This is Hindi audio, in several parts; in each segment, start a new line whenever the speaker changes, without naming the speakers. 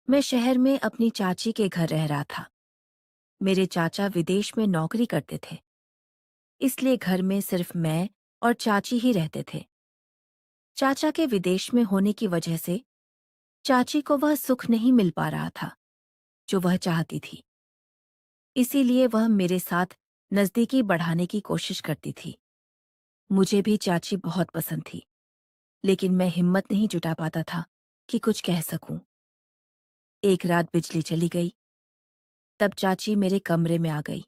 मैं शहर में अपनी चाची के घर रह रहा था। मेरे चाचा विदेश में नौकरी करते थे, इसलिए घर में सिर्फ मैं और चाची ही रहते थे। चाचा के विदेश में होने की वजह से चाची को वह सुख नहीं मिल पा रहा था जो वह चाहती थी। इसीलिए वह मेरे साथ नज़दीकी बढ़ाने की कोशिश करती थी। मुझे भी चाची बहुत पसंद थी, लेकिन मैं हिम्मत नहीं जुटा पाता था कि कुछ कह सकूं। एक रात बिजली चली गई, तब चाची मेरे कमरे में आ गई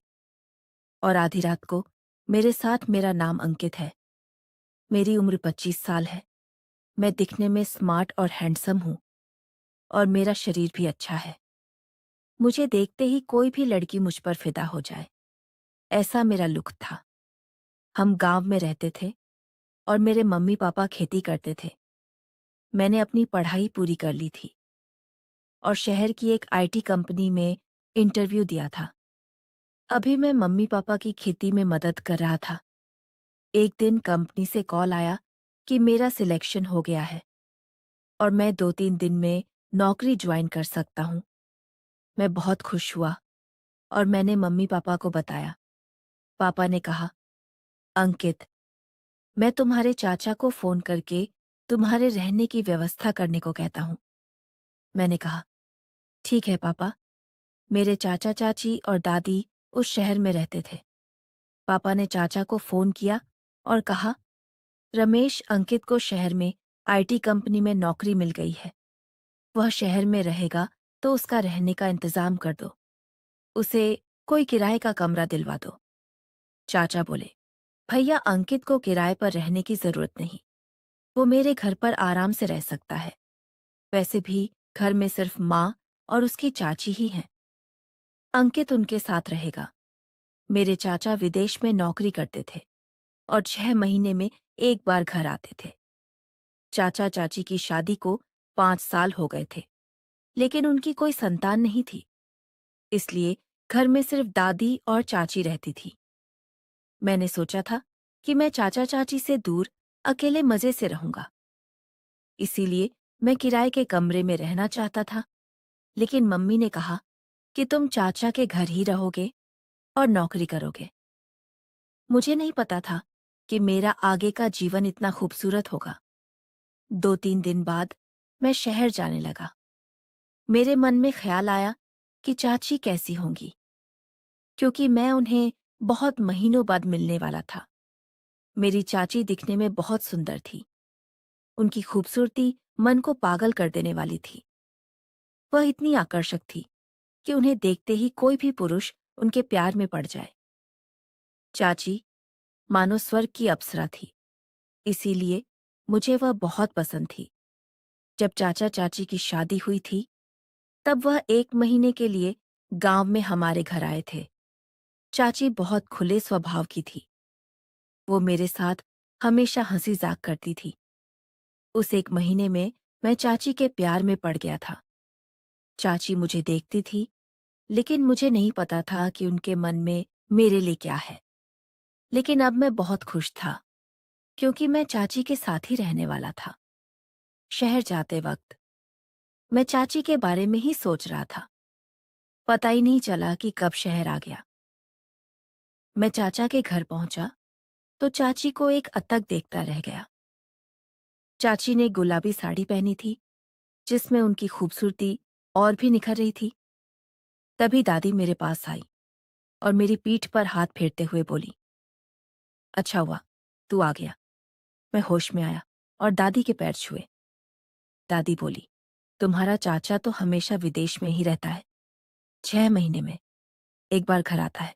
और आधी रात को मेरे साथ मेरा नाम अंकित है। मेरी उम्र 25 साल है। मैं दिखने में स्मार्ट और हैंडसम हूँ और मेरा शरीर भी अच्छा है। मुझे देखते ही कोई भी लड़की मुझ पर फिदा हो जाए, ऐसा मेरा लुक था। हम गांव में रहते थे और मेरे मम्मी पापा खेती करते थे। मैंने अपनी पढ़ाई पूरी कर ली थी और शहर की एक आईटी कंपनी में इंटरव्यू दिया था। अभी मैं मम्मी पापा की खेती में मदद कर रहा था। एक दिन कंपनी से कॉल आया कि मेरा सिलेक्शन हो गया है और मैं 2-3 दिन में नौकरी ज्वाइन कर सकता हूँ। मैं बहुत खुश हुआ और मैंने मम्मी पापा को बताया। पापा ने कहा, अंकित, मैं तुम्हारे चाचा को फ़ोन करके तुम्हारे रहने की व्यवस्था करने को कहता हूँ। मैंने कहा, ठीक है पापा। मेरे चाचा चाची और दादी उस शहर में रहते थे। पापा ने चाचा को फ़ोन किया और कहा, रमेश अंकित को शहर में आईटी कंपनी में नौकरी मिल गई है। वह शहर में रहेगा तो उसका रहने का इंतज़ाम कर दो। उसे कोई किराए का कमरा दिलवा दो। चाचा बोले, भैया अंकित को किराए पर रहने की जरूरत नहीं। वो मेरे घर पर आराम से रह सकता है। वैसे भी घर में सिर्फ माँ और उसकी चाची ही हैं। अंकित उनके साथ रहेगा। मेरे चाचा विदेश में नौकरी करते थे और 6 महीने में एक बार घर आते थे। चाचा चाची की शादी को 5 साल हो गए थे, लेकिन उनकी कोई संतान नहीं थी। इसलिए घर में सिर्फ दादी और चाची रहती थी। मैंने सोचा था कि मैं चाचा चाची से दूर अकेले मजे से रहूंगा। इसीलिए मैं किराए के कमरे में रहना चाहता था, लेकिन मम्मी ने कहा कि तुम चाचा के घर ही रहोगे और नौकरी करोगे। मुझे नहीं पता था कि मेरा आगे का जीवन इतना खूबसूरत होगा। 2-3 दिन बाद मैं शहर जाने लगा। मेरे मन में ख्याल आया कि चाची कैसी होंगी, क्योंकि मैं उन्हें बहुत महीनों बाद मिलने वाला था। मेरी चाची दिखने में बहुत सुंदर थी। उनकी खूबसूरती मन को पागल कर देने वाली थी। वह इतनी आकर्षक थी कि उन्हें देखते ही कोई भी पुरुष उनके प्यार में पड़ जाए। चाची मानो स्वर्ग की अप्सरा थी, इसीलिए मुझे वह बहुत पसंद थी। जब चाचा चाची की शादी हुई थी, तब वह 1 महीने के लिए गांव में हमारे घर आए थे। चाची बहुत खुले स्वभाव की थी। वो मेरे साथ हमेशा हंसी-मजाक करती थी। उस 1 महीने में मैं चाची के प्यार में पड़ गया था। चाची मुझे देखती थी, लेकिन मुझे नहीं पता था कि उनके मन में मेरे लिए क्या है। लेकिन अब मैं बहुत खुश था, क्योंकि मैं चाची के साथ ही रहने वाला था। शहर जाते वक्त मैं चाची के बारे में ही सोच रहा था। पता ही नहीं चला कि कब शहर आ गया। मैं चाचा के घर पहुंचा तो चाची को एक अतक देखता रह गया। चाची ने गुलाबी साड़ी पहनी थी, जिसमें उनकी खूबसूरती और भी निखर रही थी। तभी दादी मेरे पास आई और मेरी पीठ पर हाथ फेरते हुए बोली, अच्छा हुआ तू आ गया। मैं होश में आया और दादी के पैर छुए। दादी बोली, तुम्हारा चाचा तो हमेशा विदेश में ही रहता है। 6 महीने में एक बार घर आता है।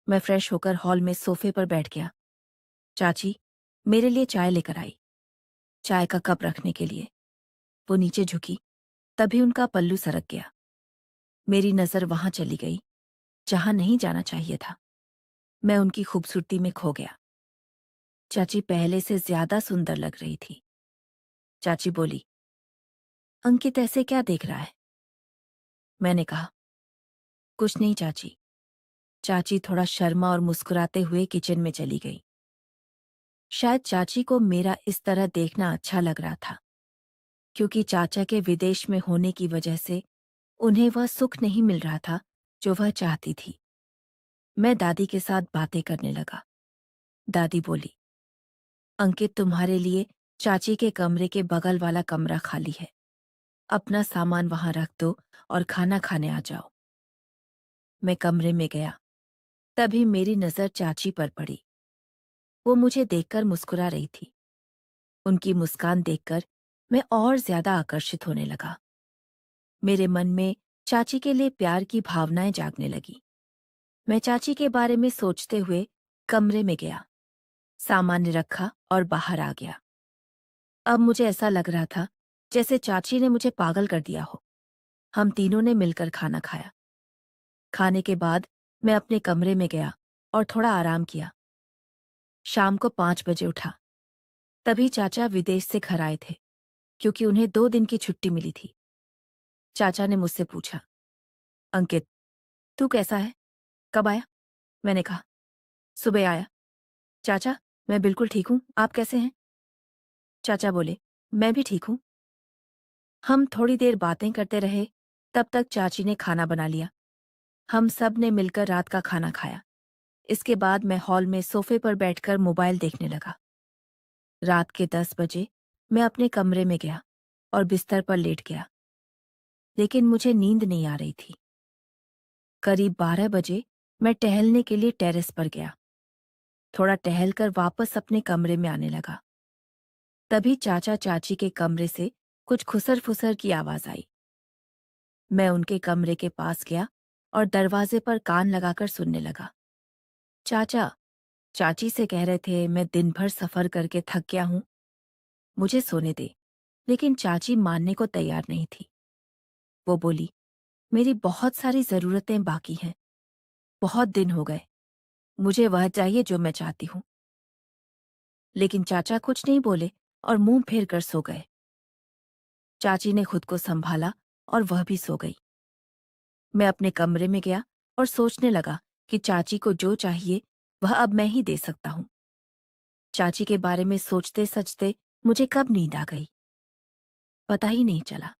मैं फ्रेश होकर हॉल में सोफे पर बैठ गया। चाची मेरे लिए चाय लेकर आई, चाय का कप रखने के लिए। वो नीचे झुकी, तभी उनका पल्लू सरक गया। मेरी नजर वहां चली गई जहां नहीं जाना चाहिए था। मैं उनकी खूबसूरती में खो गया। चाची पहले से ज्यादा सुंदर लग रही थी। चाची बोली, अंकित ऐसे क्या देख रहा है? मैंने कहा, कुछ नहीं चाची। चाची थोड़ा शर्मा और मुस्कुराते हुए किचन में चली गई। शायद चाची को मेरा इस तरह देखना अच्छा लग रहा था, क्योंकि चाचा के विदेश में होने की वजह से उन्हें वह सुख नहीं मिल रहा था जो वह चाहती थी। मैं दादी के साथ बातें करने लगा। दादी बोली, अंकित, तुम्हारे लिए चाची के कमरे के बगल वाला कमरा खाली है। अपना सामान वहां रख दो और खाना खाने आ जाओ। मैं कमरे में गया। तभी मेरी नजर चाची पर पड़ी। वो मुझे देखकर मुस्कुरा रही थी। उनकी मुस्कान देखकर मैं और ज्यादा आकर्षित होने लगा। मेरे मन में चाची के लिए प्यार की भावनाएं जागने लगी। मैं चाची के बारे में सोचते हुए कमरे में गया, सामान रखा और बाहर आ गया। अब मुझे ऐसा लग रहा था जैसे चाची ने मुझे पागल कर दिया हो। हम तीनों ने मिलकर खाना खाया। खाने के बाद मैं अपने कमरे में गया और थोड़ा आराम किया। शाम को 5 बजे उठा। तभी चाचा विदेश से घर आए थे, क्योंकि उन्हें 2 दिन की छुट्टी मिली थी। चाचा ने मुझसे पूछा, अंकित, तू कैसा है? कब आया? मैंने कहा, सुबह आया। चाचा, मैं बिल्कुल ठीक हूँ, आप कैसे हैं? चाचा बोले, मैं भी ठीक हूँ। हम थोड़ी देर बातें करते रहे। तब तक चाची ने खाना बना लिया। हम सब ने मिलकर रात का खाना खाया। इसके बाद मैं हॉल में सोफे पर बैठकर मोबाइल देखने लगा। रात के 10 बजे मैं अपने कमरे में गया और बिस्तर पर लेट गया, लेकिन मुझे नींद नहीं आ रही थी। करीब 12 बजे मैं टहलने के लिए टेरेस पर गया। थोड़ा टहलकर वापस अपने कमरे में आने लगा। तभी चाचा चाची के कमरे से कुछ खुसर फुसर की आवाज आई। मैं उनके कमरे के पास गया और दरवाजे पर कान लगाकर सुनने लगा। चाचा चाची से कह रहे थे मैं दिन भर सफर करके थक गया हूं, मुझे सोने दे। लेकिन चाची मानने को तैयार नहीं थी। वो बोली, मेरी बहुत सारी जरूरतें बाकी हैं। बहुत दिन हो गए, मुझे वह चाहिए जो मैं चाहती हूँ। लेकिन चाचा कुछ नहीं बोले और मुंह फेर कर सो गए। चाची ने खुद को संभाला और वह भी सो गई। मैं अपने कमरे में गया और सोचने लगा कि चाची को जो चाहिए वह अब मैं ही दे सकता हूँ। चाची के बारे में सोचते सचते मुझे कब नींद आ गई, पता ही नहीं चला।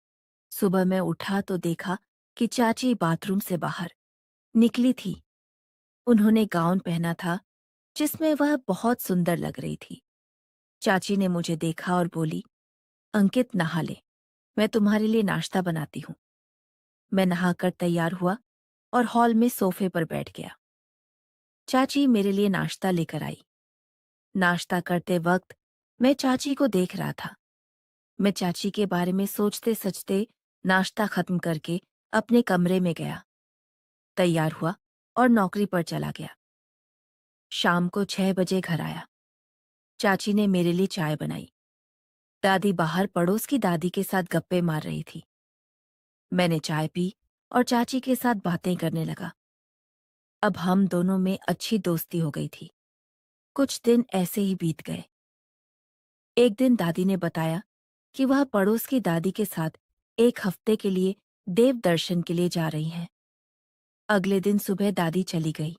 सुबह मैं उठा तो देखा कि चाची बाथरूम से बाहर निकली थी। उन्होंने गाउन पहना था जिसमें वह बहुत सुंदर लग रही थी। चाची ने मुझे देखा और बोली, अंकित, नहा ले, मैं तुम्हारे लिए नाश्ता बनाती हूँ। मैं नहाकर तैयार हुआ और हॉल में सोफे पर बैठ गया। चाची मेरे लिए नाश्ता लेकर आई। नाश्ता करते वक्त मैं चाची को देख रहा था। मैं चाची के बारे में सोचते सचते नाश्ता खत्म करके अपने कमरे में गया, तैयार हुआ और नौकरी पर चला गया। शाम को 6 बजे घर आया। चाची ने मेरे लिए चाय बनाई। दादी बाहर पड़ोस की दादी के साथ गप्पे मार रही थी। मैंने चाय पी और चाची के साथ बातें करने लगा। अब हम दोनों में अच्छी दोस्ती हो गई थी। कुछ दिन ऐसे ही बीत गए। एक दिन दादी ने बताया कि वह पड़ोस की दादी के साथ 1 हफ्ते के लिए देव दर्शन के लिए जा रही हैं। अगले दिन सुबह दादी चली गई।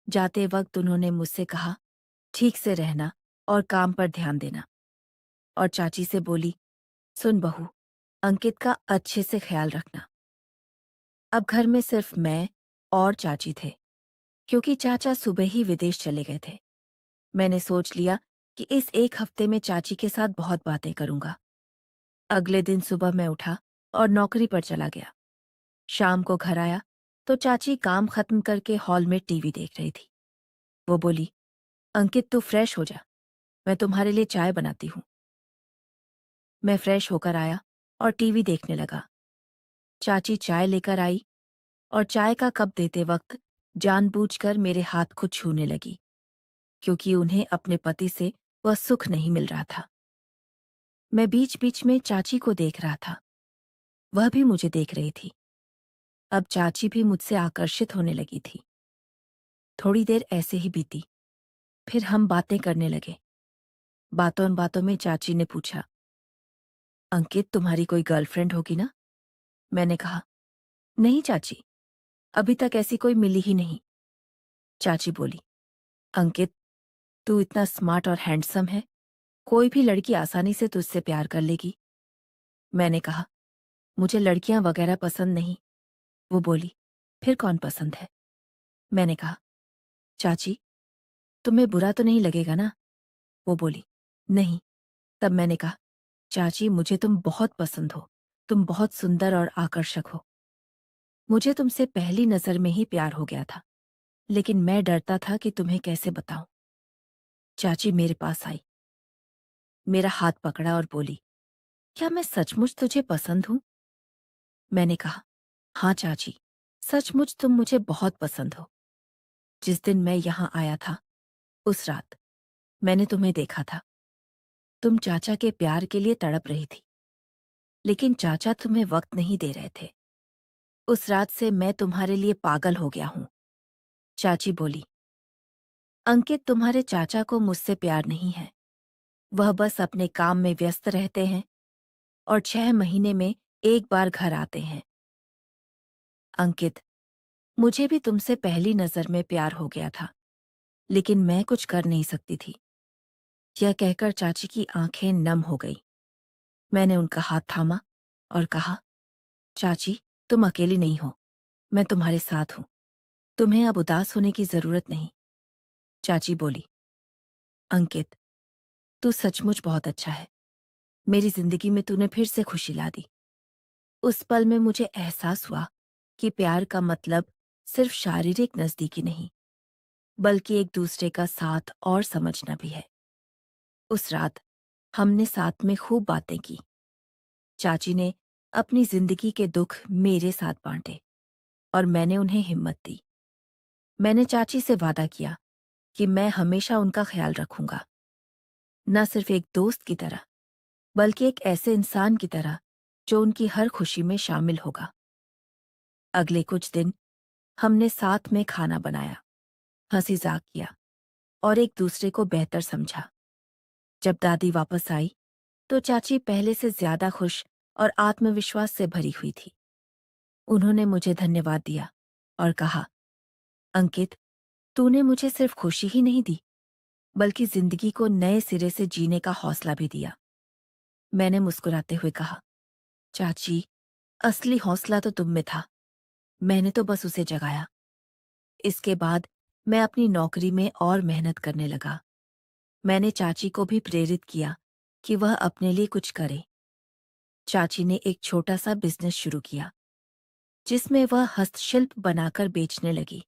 जाते वक्त उन्होंने मुझसे कहा, ठीक से रहना और काम पर ध्यान देना। और चाची से बोली, सुन बहू, अंकित का अच्छे से ख्याल रखना। अब घर में सिर्फ मैं और चाची थे, क्योंकि चाचा सुबह ही विदेश चले गए थे। मैंने सोच लिया कि इस 1 हफ्ते में चाची के साथ बहुत बातें करूंगा। अगले दिन सुबह मैं उठा और नौकरी पर चला गया। शाम को घर आया तो चाची काम खत्म करके हॉल में टीवी देख रही थी। वो बोली, अंकित, तू फ्रेश हो जा, मैं तुम्हारे लिए चाय बनाती हूँ। मैं फ्रेश होकर आया और टीवी देखने लगा। चाची चाय लेकर आई और चाय का कप देते वक्त जानबूझकर मेरे हाथ को छूने लगी, क्योंकि उन्हें अपने पति से वह सुख नहीं मिल रहा था। मैं बीच बीच में चाची को देख रहा था, वह भी मुझे देख रही थी। अब चाची भी मुझसे आकर्षित होने लगी थी। थोड़ी देर ऐसे ही बीती, फिर हम बातें करने लगे। बातों बातों में चाची ने पूछा, अंकित, तुम्हारी कोई गर्लफ्रेंड होगी ना? मैंने कहा, नहीं चाची, अभी तक ऐसी कोई मिली ही नहीं। चाची बोली, अंकित, तू इतना स्मार्ट और हैंडसम है, कोई भी लड़की आसानी से तुझसे प्यार कर लेगी। मैंने कहा, मुझे लड़कियां वगैरह पसंद नहीं। वो बोली, फिर कौन पसंद है? मैंने कहा, चाची, तुम्हें बुरा तो नहीं लगेगा ना? वो बोली, नहीं। तब मैंने कहा, चाची, मुझे तुम बहुत पसंद हो। तुम बहुत सुंदर और आकर्षक हो। मुझे तुमसे पहली नजर में ही प्यार हो गया था, लेकिन मैं डरता था कि तुम्हें कैसे बताऊं। चाची मेरे पास आई, मेरा हाथ पकड़ा और बोली, क्या मैं सचमुच तुझे पसंद हूं? मैंने कहा, हाँ चाची, सचमुच तुम मुझे बहुत पसंद हो। जिस दिन मैं यहां आया था, उस रात मैंने तुम्हें देखा था। तुम चाचा के प्यार के लिए तड़प रही थी, लेकिन चाचा तुम्हें वक्त नहीं दे रहे थे। उस रात से मैं तुम्हारे लिए पागल हो गया हूं। चाची बोली, अंकित, तुम्हारे चाचा को मुझसे प्यार नहीं है। वह बस अपने काम में व्यस्त रहते हैं और 6 महीने में एक बार घर आते हैं। अंकित, मुझे भी तुमसे पहली नजर में प्यार हो गया था, लेकिन मैं कुछ कर नहीं सकती थी। यह कहकर चाची की आंखें नम हो गई। मैंने उनका हाथ थामा और कहा, चाची, तुम अकेली नहीं हो। मैं तुम्हारे साथ हूं। तुम्हें अब उदास होने की जरूरत नहीं। चाची बोली, अंकित, तू सचमुच बहुत अच्छा है। मेरी जिंदगी में तूने फिर से खुशी ला दी। उस पल में मुझे एहसास हुआ कि प्यार का मतलब सिर्फ शारीरिक नजदीकी नहीं, बल्कि एक दूसरे का साथ और समझना भी है। उस रात हमने साथ में खूब बातें की। चाची ने अपनी जिंदगी के दुख मेरे साथ बांटे और मैंने उन्हें हिम्मत दी। मैंने चाची से वादा किया कि मैं हमेशा उनका ख्याल रखूंगा, न सिर्फ एक दोस्त की तरह, बल्कि एक ऐसे इंसान की तरह जो उनकी हर खुशी में शामिल होगा। अगले कुछ दिन हमने साथ में खाना बनाया, हंसी-मजाक किया और एक दूसरे को बेहतर समझा। जब दादी वापस आई, तो चाची पहले से ज्यादा खुश और आत्मविश्वास से भरी हुई थी। उन्होंने मुझे धन्यवाद दिया और कहा, अंकित, तूने मुझे सिर्फ खुशी ही नहीं दी, बल्कि जिंदगी को नए सिरे से जीने का हौसला भी दिया। मैंने मुस्कुराते हुए कहा, चाची, असली हौसला तो तुम में था। मैंने तो बस उसे जगाया। इसके बाद मैं अपनी नौकरी में और मेहनत करने लगा। मैंने चाची को भी प्रेरित किया कि वह अपने लिए कुछ करे। चाची ने एक छोटा सा बिजनेस शुरू किया, जिसमें वह हस्तशिल्प बनाकर बेचने लगी।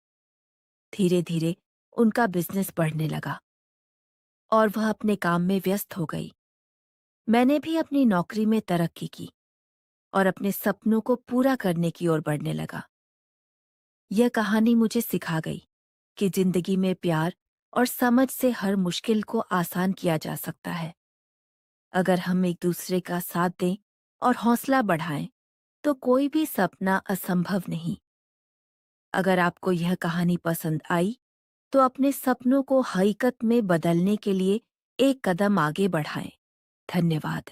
धीरे धीरे उनका बिजनेस बढ़ने लगा और वह अपने काम में व्यस्त हो गई। मैंने भी अपनी नौकरी में तरक्की की और अपने सपनों को पूरा करने की ओर बढ़ने लगा। यह कहानी मुझे सिखा गई कि जिंदगी में प्यार और समझ से हर मुश्किल को आसान किया जा सकता है। अगर हम एक दूसरे का साथ दें और हौसला बढ़ाएं, तो कोई भी सपना असंभव नहीं। अगर आपको यह कहानी पसंद आई, तो अपने सपनों को हकीकत में बदलने के लिए एक कदम आगे बढ़ाएं। धन्यवाद।